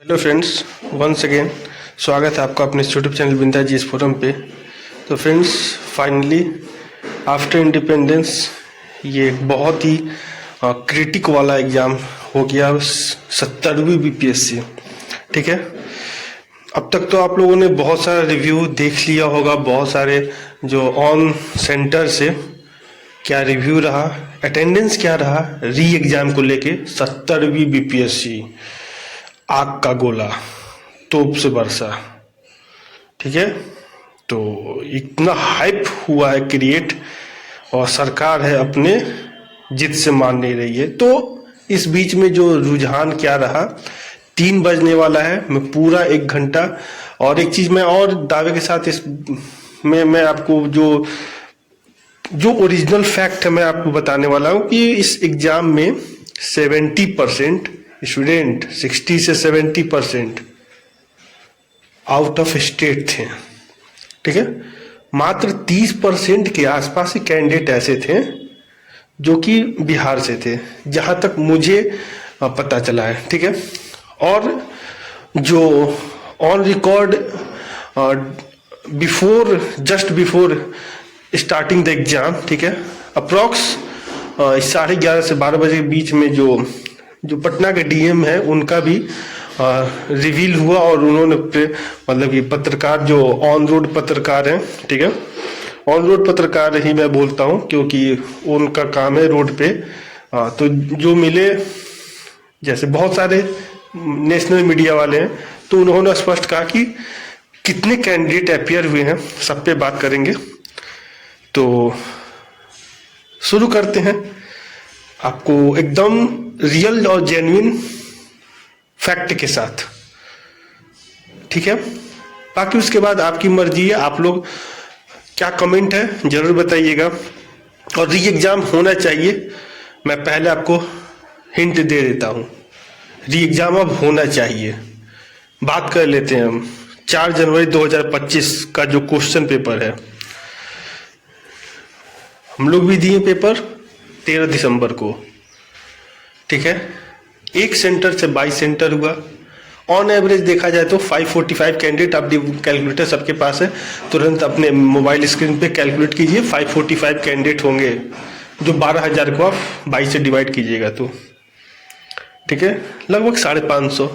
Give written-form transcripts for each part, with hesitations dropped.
Hello friends, once again स्वागत है आपका अपने यूट्यूब चैनल बिंदा जी इस फोरम पे। तो फ्रेंड्स, फाइनली आफ्टर इंडिपेंडेंस ये एक बहुत ही क्रिटिक वाला एग्ज़ाम हो गया 70वीं बीपीएससी। ठीक है, अब तक तो आप लोगों ने बहुत सारा रिव्यू देख लिया होगा, बहुत सारे जो ऑन सेंटर से क्या रिव्यू रहा, अटेंडेंस क्या रहा री एग्ज़ाम को लेके। 70वीं बीपीएससी आग का गोला, तोप से बरसा। ठीक है, तो इतना हाइप हुआ है क्रिएट, और सरकार है अपने जिद से मान नहीं रही है। तो इस बीच में जो रुझान क्या रहा, 3 बजने वाला है, मैं पूरा 1 घंटा और एक चीज मैं और दावे के साथ इस में मैं आपको जो ओरिजिनल फैक्ट है मैं आपको बताने वाला हूँ कि इस एग्जाम में 70% स्टूडेंट, 60 से 70% आउट ऑफ स्टेट थे। ठीक है, मात्र 30% के आसपास ही कैंडिडेट ऐसे थे जो कि बिहार से थे, जहां तक मुझे पता चला है। ठीक है, और जो on record just before starting the exam, ठीक है, अप्रॉक्स 11:30 से 12 बजे के बीच में जो पटना के डीएम है उनका भी रिवील हुआ, और उन्होंने मतलब कि पत्रकार जो ऑन रोड पत्रकार हैं, ठीक है, ऑन रोड पत्रकार ही मैं बोलता हूं क्योंकि उनका काम है रोड पे। तो जो मिले, जैसे बहुत सारे नेशनल मीडिया वाले हैं, तो उन्होंने स्पष्ट कहा कि कितने कैंडिडेट अपियर हुए हैं, सब पे बात करेंगे। तो शुरू करते हैं आपको एकदम रियल और जेन्युइन फैक्ट के साथ। ठीक है, बाकी उसके बाद आपकी मर्जी है, आप लोग क्या कमेंट है जरूर बताइएगा। और री एग्जाम होना चाहिए, मैं पहले आपको हिंट दे देता हूं, री एग्जाम अब होना चाहिए। बात कर लेते हैं हम 4 जनवरी 2025 का जो क्वेश्चन पेपर है। हम लोग भी दिए पेपर 13 दिसंबर को। ठीक है, एक सेंटर से 22 सेंटर हुआ। ऑन एवरेज देखा जाए तो 545 कैंडिडेट, आप कैलकुलेटर सबके पास है, तुरंत अपने मोबाइल स्क्रीन पे कैलकुलेट कीजिए। 545 कैंडिडेट होंगे, जो 12,000 को आप 22 से डिवाइड कीजिएगा तो ठीक है, लगभग 550।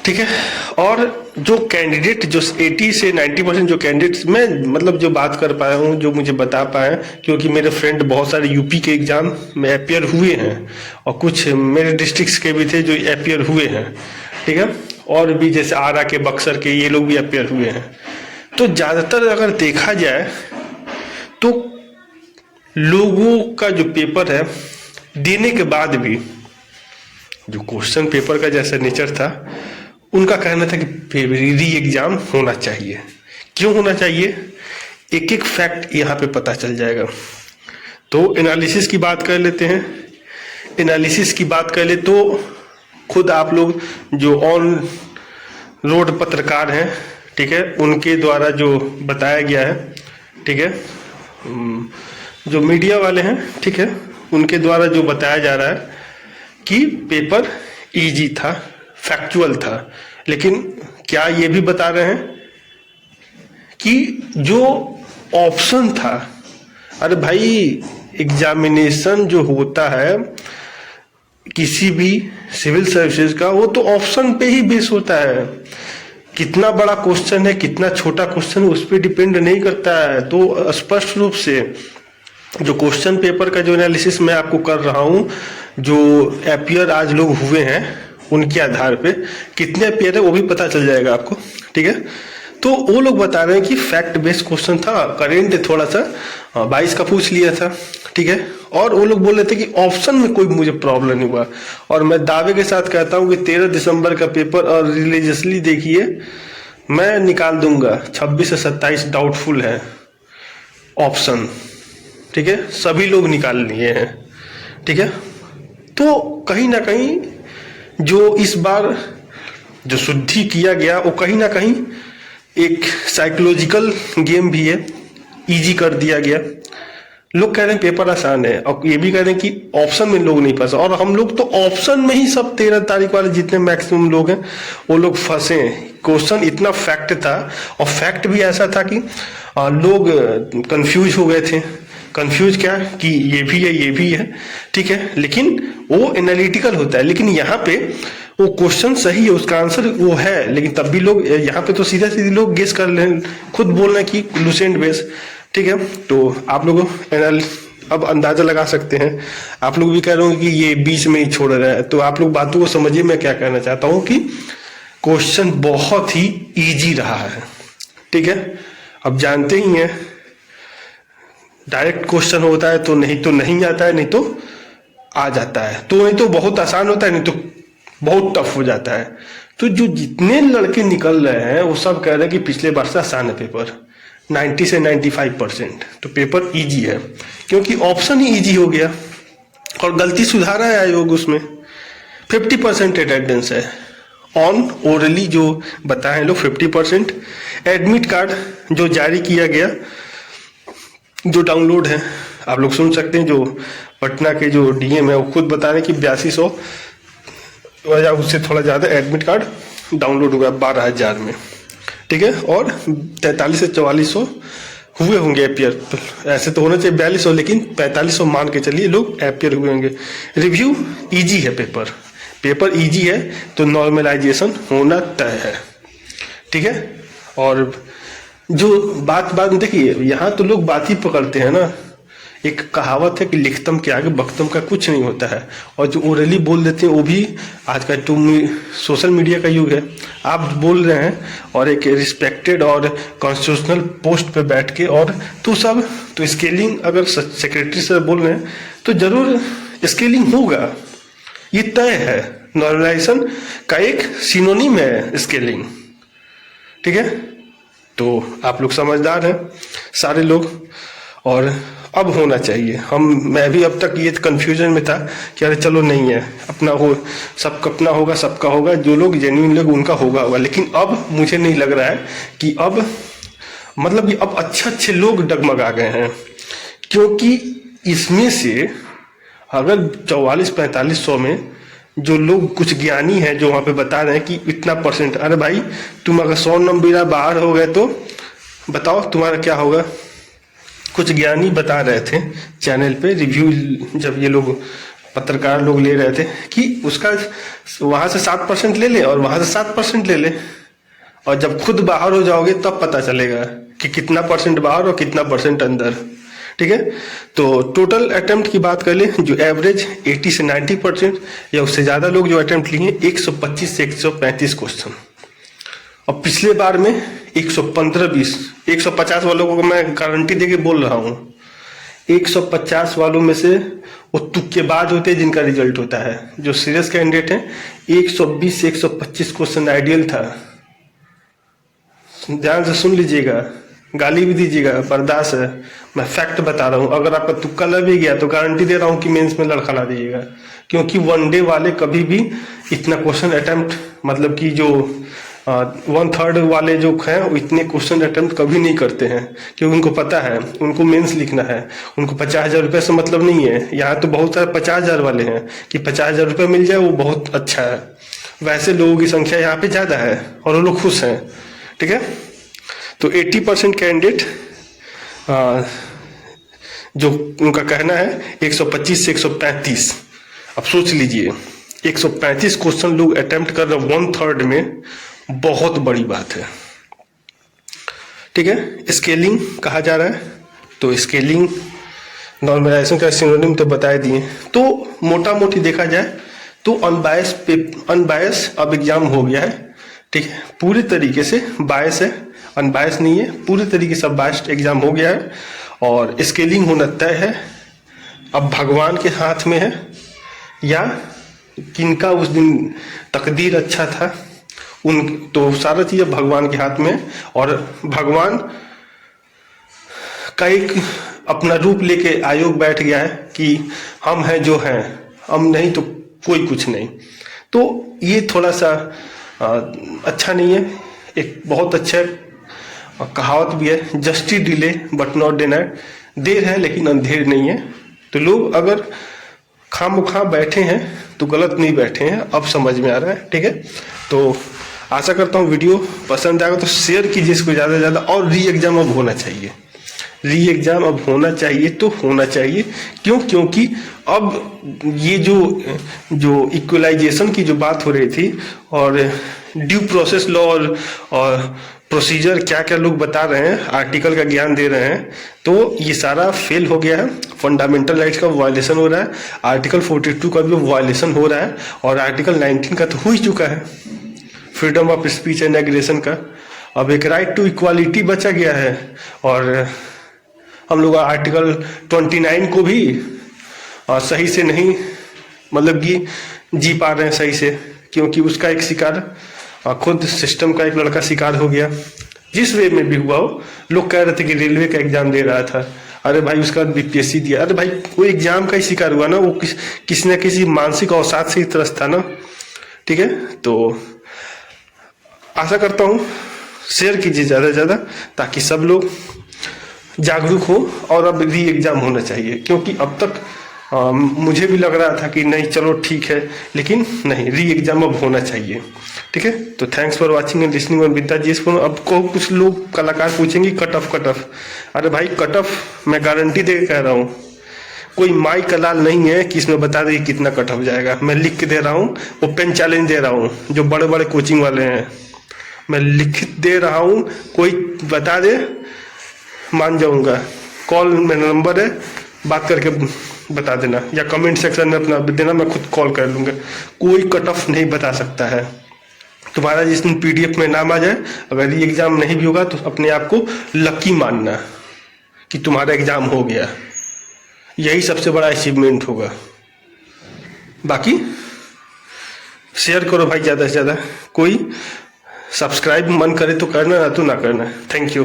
ठीक है, और जो कैंडिडेट जो 80 से 90% जो कैंडिडेट्स मैं मतलब जो बात कर पाया हूँ, जो मुझे बता पाए, क्योंकि मेरे फ्रेंड बहुत सारे यूपी के एग्जाम में अपियर हुए हैं और कुछ मेरे डिस्ट्रिक्ट्स के भी थे जो अपियर हुए हैं। ठीक है, और भी जैसे आरा के, बक्सर के, ये लोग भी अपियर हुए हैं। तो ज़्यादातर अगर देखा जाए तो लोगों का जो पेपर है देने के बाद भी जो क्वेश्चन पेपर का जैसा नेचर था, उनका कहना था कि री एग्जाम होना चाहिए। क्यों होना चाहिए, एक एक फैक्ट यहाँ पे पता चल जाएगा। तो एनालिसिस की बात कर लेते हैं। एनालिसिस की बात कर ले तो खुद आप लोग जो ऑन रोड पत्रकार हैं, ठीक है, उनके द्वारा जो बताया गया है, ठीक है, जो मीडिया वाले हैं, ठीक है, उनके द्वारा जो बताया जा रहा है कि पेपर इजी था, फैक्चुअल था। लेकिन क्या ये भी बता रहे हैं कि जो ऑप्शन था, अरे भाई एग्जामिनेशन जो होता है किसी भी सिविल सर्विसेज का, वो तो ऑप्शन पे ही बेस होता है। कितना बड़ा क्वेश्चन है, कितना छोटा क्वेश्चन है, उस पर डिपेंड नहीं करता है। तो स्पष्ट रूप से जो क्वेश्चन पेपर का जो एनालिसिस मैं आपको कर रहा हूं, जो अपियर आज लोग हुए हैं उनके आधार पे कितने अपियर है वो भी पता चल जाएगा आपको। ठीक है, तो वो लोग बता रहे हैं कि फैक्ट बेस्ड क्वेश्चन था, करेंट थोड़ा सा 22 का पूछ लिया था। ठीक है, और वो लोग बोल रहे थे कि ऑप्शन में कोई मुझे प्रॉब्लम नहीं हुआ। और मैं दावे के साथ कहता हूं कि 13 दिसंबर का पेपर, और रिलीजियसली देखिए, मैं निकाल दूंगा 26 से 27 डाउटफुल है ऑप्शन। ठीक है, सभी लोग निकाल लिए हैं। ठीक है, तो कहीं ना कहीं जो इस बार जो शुद्धि किया गया वो कहीं ना कहीं एक साइकोलॉजिकल गेम भी है, इजी कर दिया गया। लोग कह रहे हैं पेपर आसान है, और ये भी कह रहे हैं कि ऑप्शन में लोग नहीं फंसे, और हम लोग तो ऑप्शन में ही सब 13 तारीख वाले जितने मैक्सिमम लोग हैं वो लोग फंसे हैं। क्वेश्चन इतना फैक्ट था, और फैक्ट भी ऐसा था कि लोग कंफ्यूज हो गए थे। कंफ्यूज क्या कि ये भी है, ये भी है, ठीक है, लेकिन वो एनालिटिकल होता है। लेकिन यहाँ पे वो क्वेश्चन सही है, उसका आंसर वो है, लेकिन तब भी लोग यहाँ पे तो सीधा सीधे लोग गेस कर रहे हैं, खुद बोल रहे हैं कि लुसेंट बेस, ठीक है। तो आप लोग अब अंदाजा लगा सकते हैं। आप लोग भी कह रहे हो कि ये बीच में ही छोड़ रहा है, तो आप लोग बातों को समझिए। मैं क्या कहना चाहता हूँ कि क्वेश्चन बहुत ही इजी रहा है, ठीक है। अब जानते ही हैं डायरेक्ट क्वेश्चन होता है तो नहीं आता है, नहीं तो आ जाता है, तो नहीं तो बहुत आसान होता है, नहीं तो बहुत टफ हो जाता है। तो जो जितने लड़के निकल रहे हैं वो सब कह रहे हैं कि पिछले बार से आसान है पेपर, 90 से 95%, तो पेपर इजी है, क्योंकि ऑप्शन ही इजी हो गया। और गलती सुधारा है आयोग उसमें, 50% अटेंडेंस है ऑन ओरली जो बताए लोग 50%। एडमिट कार्ड जो जारी किया गया, जो डाउनलोड है, आप लोग सुन सकते हैं, जो पटना के जो डीएम है वो खुद बता रहे हैं कि 8200 या उससे थोड़ा ज़्यादा एडमिट कार्ड डाउनलोड हुआ 12,000 में, ठीक है। और 43 से 4400 हुए होंगे एपियर, ऐसे तो होना चाहिए 4200, लेकिन 4500 मान के चलिए लोग एपियर हुए होंगे। रिव्यू इजी है, पेपर इजी है, तो नॉर्मलाइजेशन होना तय है, ठीक है। और जो बात में देखिए, यहाँ तो लोग बात ही पकड़ते हैं ना। एक कहावत है कि लिखतम के आगे बख्तम का कुछ नहीं होता है, और जो ओरली बोल देते हैं वो भी आज का सोशल मीडिया का युग है। आप बोल रहे हैं और एक रिस्पेक्टेड और कॉन्स्टिट्यूशनल पोस्ट पे बैठ के, और तो स्केलिंग अगर सेक्रेटरी सर बोल रहे हैं तो जरूर स्केलिंग होगा, ये तय है। नॉर्मलाइजेशन का एक सिनोनिम है स्केलिंग, ठीक है। तो आप लोग समझदार हैं सारे लोग, और अब होना चाहिए। मैं भी अब तक ये कन्फ्यूजन में था कि अरे चलो नहीं है, अपना हो, सबका अपना होगा, सबका होगा, जो लोग जेन्युइन लोग उनका होगा। लेकिन अब मुझे नहीं लग रहा है कि अब मतलब कि अब अच्छे लोग डगमगा गए हैं, क्योंकि इसमें से अगर 44-4500 में जो लोग कुछ ज्ञानी हैं जो वहाँ पे बता रहे हैं कि इतना परसेंट, अरे भाई तुम अगर 100 नंबर बाहर हो गए तो बताओ तुम्हारा क्या होगा। कुछ ज्ञानी बता रहे थे चैनल पे रिव्यू, जब ये लोग पत्रकार लोग ले रहे थे कि उसका वहाँ से 7% ले ले और वहाँ से 7% ले ले, और जब खुद बाहर हो जाओगे तब पता चलेगा कि कितना परसेंट बाहर और कितना परसेंट अंदर, ठीक है। तो टोटल अटेम्प्ट की बात कर ले, जो एवरेज 80 से 90% या उससे ज़्यादा लोग जो अटेम्प्ट लिए 125 से 135 क्वेश्चन, और पिछले बार में 115-20, 150 वालों को मैं गारंटी देके बोल रहा हूँ, 150 वालों में से वो तुक्केबाज होते हैं जिनका रिजल्ट होता है। जो सीरियस कैंडिडेट हैं 120 से 125 क्वेश्चन आइडियल था। ध्यान से सुन लीजिएगा, गाली भी दीजिएगा, बर्दाश्त है, मैं फैक्ट बता रहा हूँ। अगर आपका तुक्का लग भी गया तो गारंटी दे रहा हूँ कि मेंस में लड़खड़ा दीजिएगा, क्योंकि वनडे वाले कभी भी इतना क्वेश्चन अटेम्प्ट, मतलब कि जो 1/3 वाले जो हैं वो इतने क्वेश्चन अटेम्प्ट कभी नहीं करते हैं, क्योंकि उनको पता है उनको मेंस लिखना है, उनको 50,000 रुपये से मतलब नहीं है। यहाँ तो बहुत सारे 50,000 वाले हैं कि 50,000 रुपये मिल जाए वो बहुत अच्छा है, वैसे लोगों की संख्या यहाँ पे ज़्यादा है और वो लोग खुश हैं, ठीक है। तो 80% कैंडिडेट जो उनका कहना है 125 से 135, अब सोच लीजिए 135 क्वेश्चन लोग अटेम्प्ट कर रहे हैं 1/3 में, बहुत बड़ी बात है, ठीक है। स्केलिंग कहा जा रहा है, तो स्केलिंग नॉर्मलाइजेशन का सिनोनिम तो बता दिए। तो मोटा मोटी देखा जाए तो अनबायस अब एग्जाम हो गया है, ठीक है। पूरी तरीके से बायस है, अनबायस नहीं है, पूरी तरीके से बायस्ड एग्जाम हो गया है, और स्केलिंग होना तय है। अब भगवान के हाथ में है, या किनका उस दिन तकदीर अच्छा था, उन तो सारा चीज़ भगवान के हाथ में, और भगवान का एक अपना रूप लेके आयोग बैठ गया है कि हम हैं जो हैं, हम नहीं तो कोई कुछ नहीं। तो ये थोड़ा सा अच्छा नहीं है। एक बहुत अच्छा कहावत भी है, justice delay but not denied, देर है लेकिन अंधेर नहीं है। तो लोग अगर खामखा बैठे हैं तो गलत नहीं बैठे हैं, अब समझ में आ रहा है। ठीक है, तो आशा करता हूँ वीडियो पसंद आएगा तो शेयर कीजिए इसको ज़्यादा से ज़्यादा। और री एग्जाम अब होना चाहिए, री एग्जाम अब होना चाहिए तो होना चाहिए। क्यों? क्योंकि अब ये जो इक्वलाइजेशन की जो बात हो रही थी और ड्यू प्रोसेस लॉ और प्रोसीजर क्या क्या लोग बता रहे हैं, आर्टिकल का ज्ञान दे रहे हैं, तो ये सारा फेल हो गया है। फंडामेंटल राइट्स का वायलेशन हो रहा है, आर्टिकल 42 का भी वायलेशन हो रहा है और आर्टिकल 19 का तो हो ही चुका है, freedom of speech and aggression का। अब एक राइट टू इक्वालिटी बचा गया है और हम लोग आर्टिकल 29 को भी सही से नहीं मतलब कि जी पा रहे हैं सही से, क्योंकि उसका एक शिकार खुद सिस्टम का एक लड़का शिकार हो गया। जिस वे में भी हुआ हो, लोग कह रहे थे कि रेलवे का एग्जाम दे रहा था, अरे भाई उसका बीपीएससी दिया, अरे भाई वो एग्जाम का ही शिकार हुआ ना, वो किसी न किसी मानसिक अवसाद से ही त्रस्त था ना। ठीक है, तो आशा करता हूँ शेयर कीजिए ज़्यादा से ज़्यादा ताकि सब लोग जागरूक हो और अब री एग्जाम होना चाहिए। क्योंकि अब तक मुझे भी लग रहा था कि नहीं चलो ठीक है, लेकिन नहीं, री एग्जाम अब होना चाहिए। ठीक है, तो thanks for watching and listening on Vidya ji. अब को कुछ लोग कलाकार पूछेंगे कट ऑफ, अरे भाई कट ऑफ मैं गारंटी दे कह रहा हूँ, कोई माई का लाल नहीं है कि इसमें बता दे कितना कट ऑफ जाएगा। मैं लिख के दे रहा हूँ, ओपन चैलेंज दे रहा हूँ, जो बड़े बड़े कोचिंग वाले हैं मैं लिख दे रहा हूँ, कोई बता दे मान जाऊंगा। कॉल मेरा नंबर है, बात करके बता देना या कमेंट सेक्शन में अपना देना, मैं खुद कॉल कर लूँगा। कोई कट ऑफ नहीं बता सकता है। तुम्हारा जिस दिन पीडीएफ में नाम आ जाए, अगर ये एग्जाम नहीं भी होगा तो अपने आप को लकी मानना कि तुम्हारा एग्जाम हो गया, यही सबसे बड़ा अचीवमेंट होगा। बाकी शेयर करो भाई ज़्यादा से ज़्यादा, कोई सब्सक्राइब मन करे तो करना, ना तो ना करना। थैंक यू,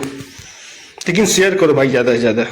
लेकिन शेयर करो भाई ज़्यादा से ज़्यादा।